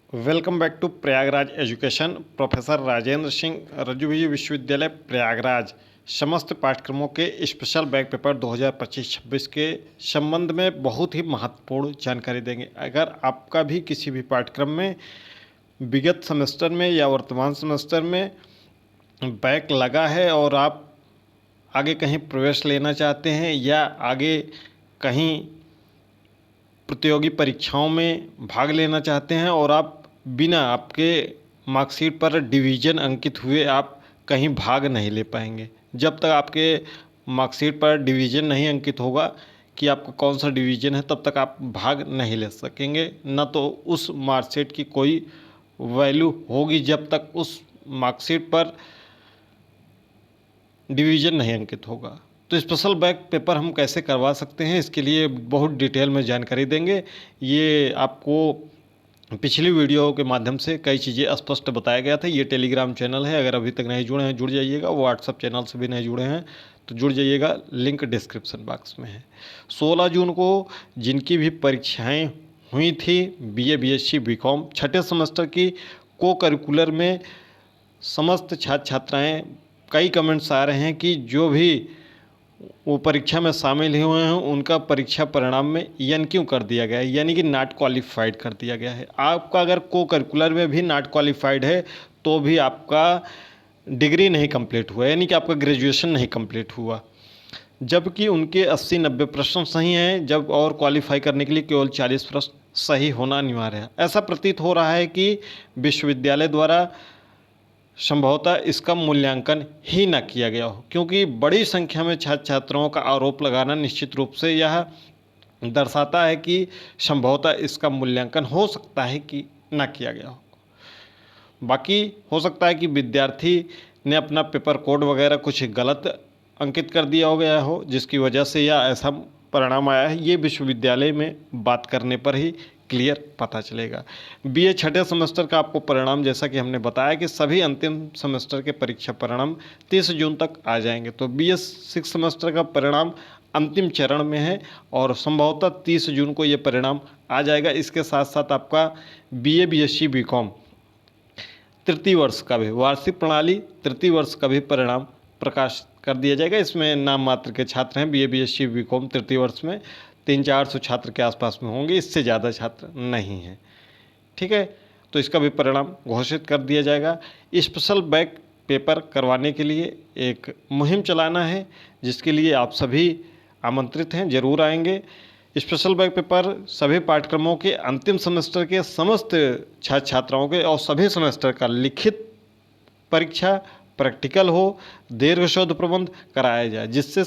Welcome back to Prayagraj education. Professor Rajendra Singh, Rajju Bhaiya विश्वविद्यालय प्रयागराज समस्त पाठ्यक्रमों के स्पेशल बैक पेपर 2025-26 के संबंध में बहुत ही महत्वपूर्ण जानकारी देंगे। अगर आपका भी किसी भी पाठ्यक्रम में विगत सेमेस्टर में या वर्तमान सेमेस्टर में बैक लगा है और आप आगे कहीं प्रवेश लेना चाहते हैं या आगे कहीं प्रतियोगी परीक्षाओं में भाग लेना चाहते हैं और आप बिना आपके मार्कशीट पर डिवीज़न अंकित हुए आप कहीं भाग नहीं ले पाएंगे। जब तक आपके मार्कशीट पर डिवीज़न नहीं अंकित होगा कि आपका कौन सा डिवीज़न है, तब तक आप भाग नहीं ले सकेंगे। न तो उस मार्कशीट की कोई वैल्यू होगी जब तक उस मार्कशीट पर डिवीज़न नहीं अंकित होगा। तो स्पेशल बैक पेपर हम कैसे करवा सकते हैं, इसके लिए बहुत डिटेल में जानकारी देंगे। ये आपको पिछली वीडियो के माध्यम से कई चीज़ें स्पष्ट बताया गया था। ये टेलीग्राम चैनल है, अगर अभी तक नहीं जुड़े हैं जुड़ जाइएगा। व्हाट्सएप चैनल से भी नहीं जुड़े हैं तो जुड़ जाइएगा, लिंक डिस्क्रिप्शन बॉक्स में है। 16 जून को जिनकी भी परीक्षाएं हुई थी बीए, बीएससी, बीकॉम छठे सेमेस्टर की को करिकुलर में समस्त छात्र छात्राएँ, कई कमेंट्स आ रहे हैं कि जो भी वो परीक्षा में शामिल हुए हैं उनका परीक्षा परिणाम में एन क्यों कर दिया गया है, यानी कि नॉट क्वालिफाइड कर दिया गया है। आपका अगर को करिकुलर में भी नॉट क्वालिफाइड है तो भी आपका डिग्री नहीं कंप्लीट हुआ, यानी कि आपका ग्रेजुएशन नहीं कंप्लीट हुआ। जबकि उनके 80-90 प्रश्न सही हैं, जब और क्वालिफाई करने के लिए केवल 40 प्रश्न सही होना अनिवार्य है। ऐसा प्रतीत हो रहा है कि विश्वविद्यालय द्वारा संभवतः इसका मूल्यांकन ही न किया गया हो, क्योंकि बड़ी संख्या में छात्र छात्राओं का आरोप लगाना निश्चित रूप से यह दर्शाता है कि संभवतः इसका मूल्यांकन हो सकता है कि न किया गया हो। बाकी हो सकता है कि विद्यार्थी ने अपना पेपर कोड वगैरह कुछ गलत अंकित कर दिया हो गया हो, जिसकी वजह से यह ऐसा परिणाम आया है। ये विश्वविद्यालय में बात करने पर ही क्लियर पता चलेगा। बीए छठे सेमेस्टर का आपको परिणाम, जैसा कि हमने बताया कि सभी अंतिम सेमेस्टर के परीक्षा परिणाम 30 जून तक आ जाएंगे, तो बीए 6 सेमेस्टर का परिणाम अंतिम चरण में है और संभवतः 30 जून को ये परिणाम आ जाएगा। इसके साथ साथ आपका बीए, बीएससी, बीकॉम तृतीय वर्ष का भी, वार्षिक प्रणाली तृतीय वर्ष का भी परिणाम प्रकाश कर दिया जाएगा। इसमें नाम मात्र के छात्र हैं। बीए, बीएससी, बीकॉम तृतीय वर्ष में 300-400 छात्र के आसपास में होंगे, इससे ज़्यादा छात्र नहीं हैं। ठीक है, तो इसका भी परिणाम घोषित कर दिया जाएगा। स्पेशल बैक पेपर करवाने के लिए एक मुहिम चलाना है, जिसके लिए आप सभी आमंत्रित हैं, ज़रूर आएंगे। स्पेशल बैक पेपर सभी पाठ्यक्रमों के अंतिम सेमेस्टर के समस्त छात्र छात्राओं के और सभी सेमेस्टर का लिखित परीक्षा, प्रैक्टिकल हो, दीर्घ शोध प्रबंध कराया जाए, जिससे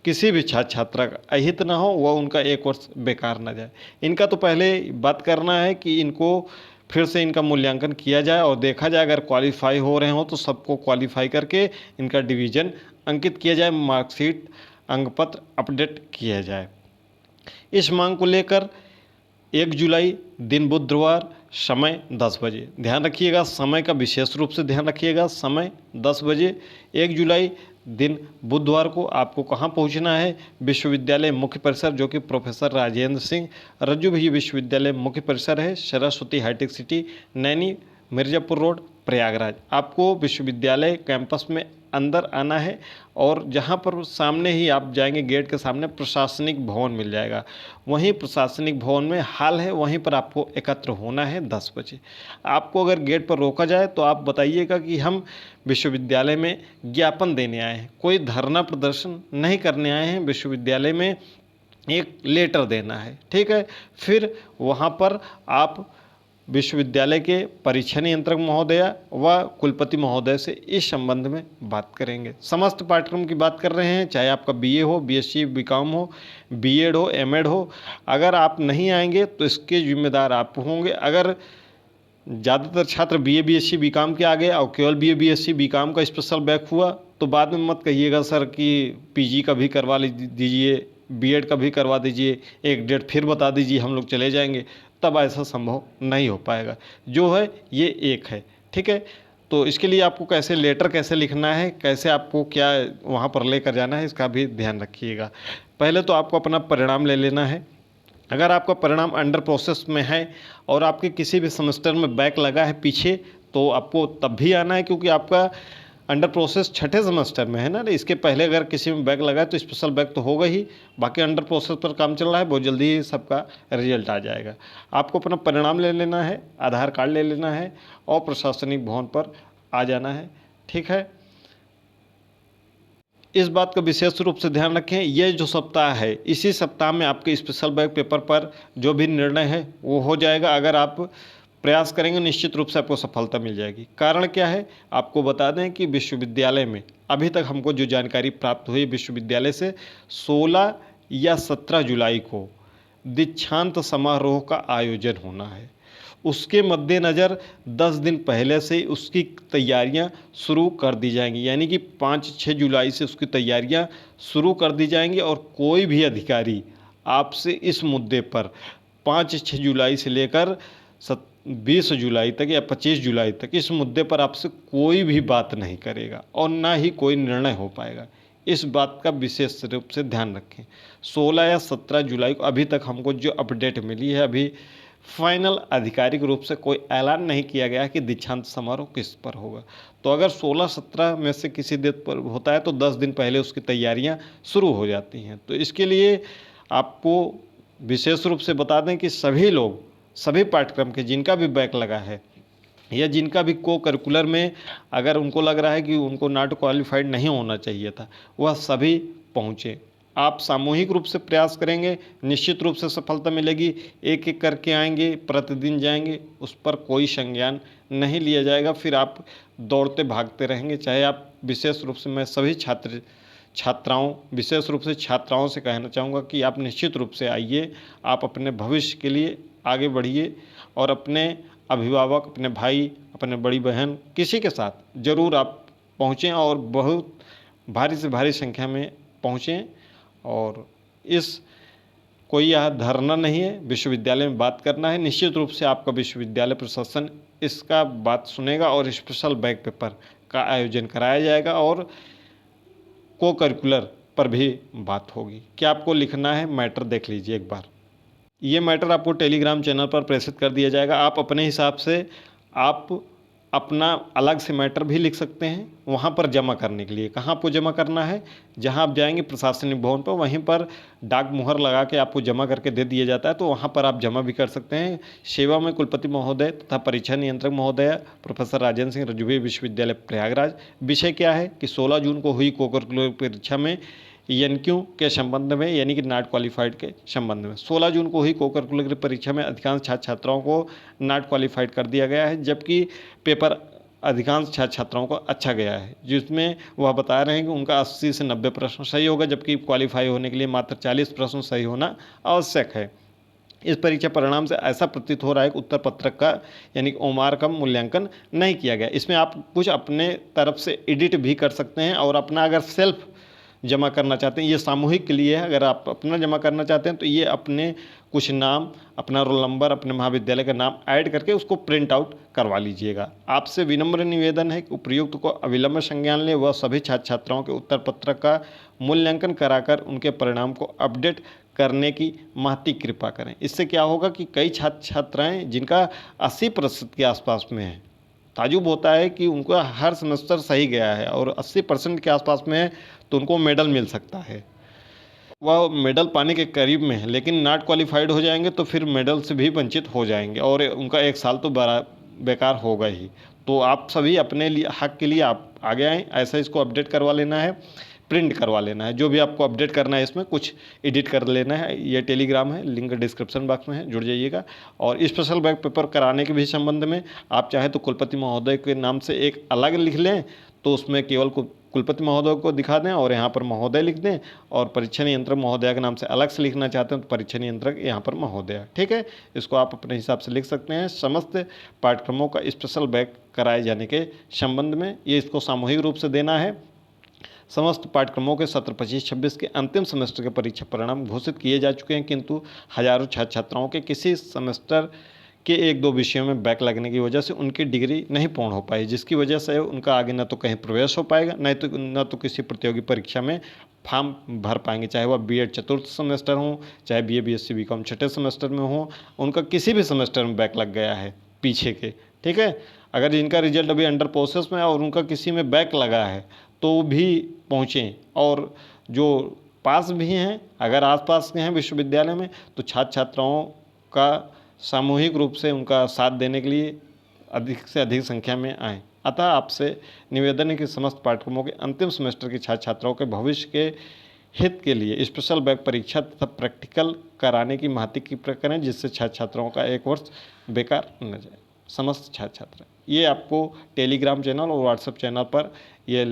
किसी भी छात्र छात्रा का अहित ना हो, वह उनका एक वर्ष बेकार ना जाए। इनका तो पहले बात करना है कि इनको फिर से इनका मूल्यांकन किया जाए और देखा जाए, अगर क्वालिफाई हो रहे हो तो सबको क्वालिफाई करके इनका डिवीज़न अंकित किया जाए, मार्कशीट अंकपत्र अपडेट किया जाए। इस मांग को लेकर 1 जुलाई दिन बुधवार, समय 10 बजे, ध्यान रखिएगा, समय का विशेष रूप से ध्यान रखिएगा, समय 10 बजे 1 जुलाई दिन बुधवार को आपको कहाँ पहुँचना है? विश्वविद्यालय मुख्य परिसर, जो कि प्रोफेसर राजेंद्र सिंह रज्जुभीय विश्वविद्यालय मुख्य परिसर है, Saraswati hitech city, Naini, Mirzapur road, Prayagraj. आपको विश्वविद्यालय कैंपस में अंदर आना है और जहाँ पर सामने ही आप जाएंगे, गेट के सामने प्रशासनिक भवन मिल जाएगा, वहीं प्रशासनिक भवन में हाल है, वहीं पर आपको एकत्र होना है 10 बजे। आपको अगर गेट पर रोका जाए तो आप बताइएगा कि हम विश्वविद्यालय में ज्ञापन देने आए हैं, कोई धरना प्रदर्शन नहीं करने आए हैं, विश्वविद्यालय में एक लेटर देना है। ठीक है, फिर वहाँ पर आप विश्वविद्यालय के परीक्षा नियंत्रक महोदय व कुलपति महोदय से इस संबंध में बात करेंगे। समस्त पाठ्यक्रम की बात कर रहे हैं, चाहे आपका बीए हो, बीएससी, बीकॉम हो, बीएड हो, एमएड हो। अगर आप नहीं आएंगे तो इसके जिम्मेदार आप होंगे। अगर ज़्यादातर छात्र बीए, बीएससी, बीकॉम के आ गए और केवल बीए, बीएससी, बीकॉम का स्पेशल बैक हुआ तो बाद में मत कहिएगा सर कि पीजी का भी करवा दीजिए, बीएड का भी करवा दीजिए, एक डेट फिर बता दीजिए, हम लोग चले जाएंगे। तब ऐसा संभव नहीं हो पाएगा। जो है ये एक है। ठीक है, तो इसके लिए आपको कैसे लेटर कैसे लिखना है, कैसे आपको क्या वहाँ पर लेकर जाना है, इसका भी ध्यान रखिएगा। पहले तो आपको अपना परिणाम ले लेना है अगर आपका परिणाम अंडर प्रोसेस में है और आपके किसी भी सेमेस्टर में बैक लगा है पीछे, तो आपको तब भी आना है, क्योंकि आपका अंडर प्रोसेस छठे सेमेस्टर में है ना। इसके पहले अगर किसी में बैक लगा है तो स्पेशल बैक तो होगा ही, बाकी अंडर प्रोसेस पर काम चल रहा है, बहुत जल्दी ही सबका रिजल्ट आ जाएगा। आपको अपना परिणाम ले लेना है, आधार कार्ड ले लेना है और प्रशासनिक भवन पर आ जाना है, ठीक है। इस बात का विशेष रूप से ध्यान रखें, यह जो सप्ताह है इसी सप्ताह में आपके स्पेशल बैक पेपर पर जो भी निर्णय है वो हो जाएगा। अगर आप प्रयास करेंगे निश्चित रूप से आपको सफलता मिल जाएगी। कारण क्या है, आपको बता दें कि विश्वविद्यालय में अभी तक हमको जो जानकारी प्राप्त हुई विश्वविद्यालय से, 16 या 17 जुलाई को दीक्षांत समारोह का आयोजन होना है। उसके मद्देनज़र 10 दिन पहले से उसकी तैयारियां शुरू कर दी जाएंगी, यानी कि 5-6 जुलाई से उसकी तैयारियां शुरू कर दी जाएंगी। और कोई भी अधिकारी आपसे इस मुद्दे पर 5-6 जुलाई से लेकर 20 जुलाई तक या 25 जुलाई तक इस मुद्दे पर आपसे कोई भी बात नहीं करेगा और ना ही कोई निर्णय हो पाएगा। इस बात का विशेष रूप से ध्यान रखें। 16 या 17 जुलाई को अभी तक हमको जो अपडेट मिली है, अभी फाइनल आधिकारिक रूप से कोई ऐलान नहीं किया गया कि दीक्षांत समारोह किस पर होगा। तो अगर 16-17 में से किसी डेट पर होता है तो 10 दिन पहले उसकी तैयारियां शुरू हो जाती हैं। तो इसके लिए आपको विशेष रूप से बता दें कि सभी लोग, सभी पाठ्यक्रम के जिनका भी बैक लगा है या जिनका भी को करिकुलर में अगर उनको लग रहा है कि उनको नॉट क्वालिफाइड नहीं होना चाहिए था, वह सभी पहुँचे। आप सामूहिक रूप से प्रयास करेंगे, निश्चित रूप से सफलता मिलेगी। एक एक करके आएंगे, प्रतिदिन जाएंगे, उस पर कोई संज्ञान नहीं लिया जाएगा। फिर आप दौड़ते भागते रहेंगे। चाहे आप विशेष रूप से, मैं सभी छात्राओं, विशेष रूप से छात्राओं से कहना चाहूँगा कि आप निश्चित रूप से आइए, आप अपने भविष्य के लिए आगे बढ़िए और अपने अभिभावक, अपने भाई, अपने बड़ी बहन, किसी के साथ ज़रूर आप पहुँचें और बहुत भारी से भारी संख्या में पहुँचें। और इस कोई यह धरना नहीं है, विश्वविद्यालय में बात करना है। निश्चित रूप से आपका विश्वविद्यालय प्रशासन इसका बात सुनेगा और स्पेशल बैक पेपर का आयोजन कराया जाएगा और को करिकुलर पर भी बात होगी। क्या आपको लिखना है, मैटर देख लीजिए एक बार। ये मैटर आपको टेलीग्राम चैनल पर प्रेषित कर दिया जाएगा। आप अपने हिसाब से आप अपना अलग से मैटर भी लिख सकते हैं वहाँ पर जमा करने के लिए। कहाँ आपको जमा करना है, जहाँ आप जाएंगे प्रशासनिक भवन पर, वहीं पर डाक मुहर लगा के आपको जमा करके दे दिया जाता है, तो वहाँ पर आप जमा भी कर सकते हैं। सेवा में कुलपति महोदय तथा परीक्षा नियंत्रक महोदय प्रोफेसर राजेंद्र सिंह रजूवी विश्वविद्यालय प्रयागराज। विषय क्या है कि 16 जून को हुई को करिकुलर परीक्षा में एनक्यू के संबंध में, यानी कि नॉट क्वालिफाइड के संबंध में 16 जून को हुई को करिकुलर परीक्षा में अधिकांश छात्र छात्राओं को नॉट क्वालिफाइड कर दिया गया है, जबकि पेपर अधिकांश छात्र छात्राओं को अच्छा गया है, जिसमें वह बता रहे हैं कि उनका 80 से 90 प्रश्न सही होगा, जबकि क्वालिफाई होने के लिए मात्र 40 प्रश्न सही होना आवश्यक है। इस परीक्षा परिणाम से ऐसा प्रतीत हो रहा है कि उत्तर पत्रक का यानी कि ओमार का मूल्यांकन नहीं किया गया। इसमें आप कुछ अपने तरफ से एडिट भी कर सकते हैं और अपना अगर सेल्फ जमा करना चाहते हैं, ये सामूहिक के लिए है। अगर आप अपना जमा करना चाहते हैं तो ये अपने कुछ नाम, अपना रोल नंबर, अपने महाविद्यालय का नाम ऐड करके उसको प्रिंट आउट करवा लीजिएगा। आपसे विनम्र निवेदन है कि उपर्युक्त को अविलंब संज्ञान लें, वह सभी छात्र छात्राओं के उत्तर पत्रक का मूल्यांकन कराकर उनके परिणाम को अपडेट करने की महती कृपा करें। इससे क्या होगा कि कई छात्र छात्राएँ जिनका 80% के आसपास में है, ताजुब होता है कि उनका हर सेमेस्टर सही गया है और 80% के आसपास में है, तो उनको मेडल मिल सकता है। वह मेडल पाने के करीब में है, लेकिन नॉट क्वालिफाइड हो जाएंगे तो फिर मेडल से भी वंचित हो जाएंगे और उनका एक साल तो बड़ा बेकार होगा ही। तो आप सभी अपने लिए हक के लिए आप आगे आएँ, ऐसा इसको अपडेट करवा लेना है, प्रिंट करवा लेना है। जो भी आपको अपडेट करना है इसमें कुछ एडिट कर लेना है। ये टेलीग्राम है, लिंक डिस्क्रिप्शन बॉक्स में है, जुड़ जाइएगा। और स्पेशल बैक पेपर कराने के भी संबंध में आप चाहे तो कुलपति महोदय के नाम से एक अलग लिख लें, तो उसमें केवल कुलपति महोदय को दिखा दें और यहाँ पर महोदय लिख दें, और परीक्षा नियंत्रक महोदय के नाम से अलग से लिखना चाहते हैं तो परीक्षा नियंत्रक यहाँ पर महोदय। ठीक है, इसको आप अपने हिसाब से लिख सकते हैं। समस्त पाठ्यक्रमों का स्पेशल बैक कराए जाने के संबंध में ये इसको सामूहिक रूप से देना है। समस्त पाठ्यक्रमों के सत्र 25-26 के अंतिम सेमेस्टर के परीक्षा परिणाम घोषित किए जा चुके हैं, किंतु हजारों छात्र छात्राओं के किसी सेमेस्टर के 1-2 विषयों में बैक लगने की वजह से उनकी डिग्री नहीं पूर्ण हो पाई, जिसकी वजह से उनका आगे न तो कहीं प्रवेश हो पाएगा, न तो किसी प्रतियोगी परीक्षा में फॉर्म भर पाएंगे, चाहे वह बीएड चतुर्थ सेमेस्टर हो, चाहे बीए बीएससी बीकॉम छठे सेमेस्टर में हो, उनका किसी भी सेमेस्टर में बैक लग गया है पीछे के, ठीक है। अगर जिनका रिजल्ट अभी अंडर प्रोसेस में है और उनका किसी में बैक लगा है तो भी पहुँचें, और जो पास भी हैं अगर आसपास के हैं विश्वविद्यालय में तो छात्र छात्राओं का सामूहिक रूप से उनका साथ देने के लिए अधिक से अधिक संख्या में आएँ। अतः आपसे निवेदन है कि समस्त पाठ्यक्रमों के अंतिम सेमेस्टर के छात्र छात्राओं के भविष्य के हित के लिए स्पेशल बैक परीक्षा तथा प्रैक्टिकल कराने की महत्व की करें, जिससे छात्र छात्राओं का 1 वर्ष बेकार न जाए। समस्त छात्र छात्रा, ये आपको टेलीग्राम चैनल और व्हाट्सएप चैनल पर ये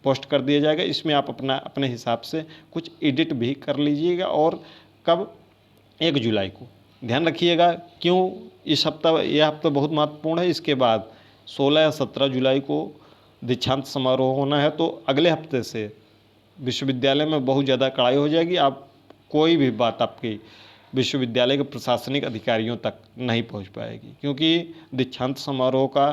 पोस्ट कर दिया जाएगा। इसमें आप अपने हिसाब से कुछ एडिट भी कर लीजिएगा। और कब 1 जुलाई को ध्यान रखिएगा, क्यों इस हफ्ता, यह हफ्ता बहुत महत्वपूर्ण है। इसके बाद 16 या 17 जुलाई को दीक्षांत समारोह होना है, तो अगले हफ्ते से विश्वविद्यालय में बहुत ज़्यादा कड़ाई हो जाएगी। आप कोई भी बात आपकी विश्वविद्यालय के प्रशासनिक अधिकारियों तक नहीं पहुंच पाएगी, क्योंकि दीक्षांत समारोह का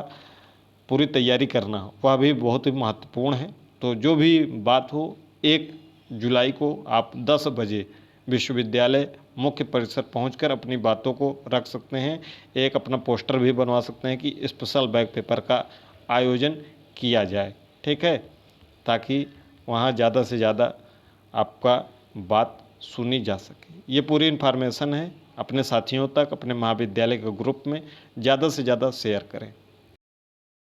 पूरी तैयारी करना वह भी बहुत ही महत्वपूर्ण है। तो जो भी बात हो, 1 जुलाई को आप 10 बजे विश्वविद्यालय मुख्य परिसर पहुंचकर अपनी बातों को रख सकते हैं। एक अपना पोस्टर भी बनवा सकते हैं कि स्पेशल बैक पेपर का आयोजन किया जाए, ठीक है, ताकि वहाँ ज़्यादा से ज़्यादा आपका बात सुनी जा सके। ये पूरी इन्फॉर्मेशन है, अपने साथियों तक, अपने महाविद्यालय के ग्रुप में ज़्यादा से ज़्यादा शेयर करें।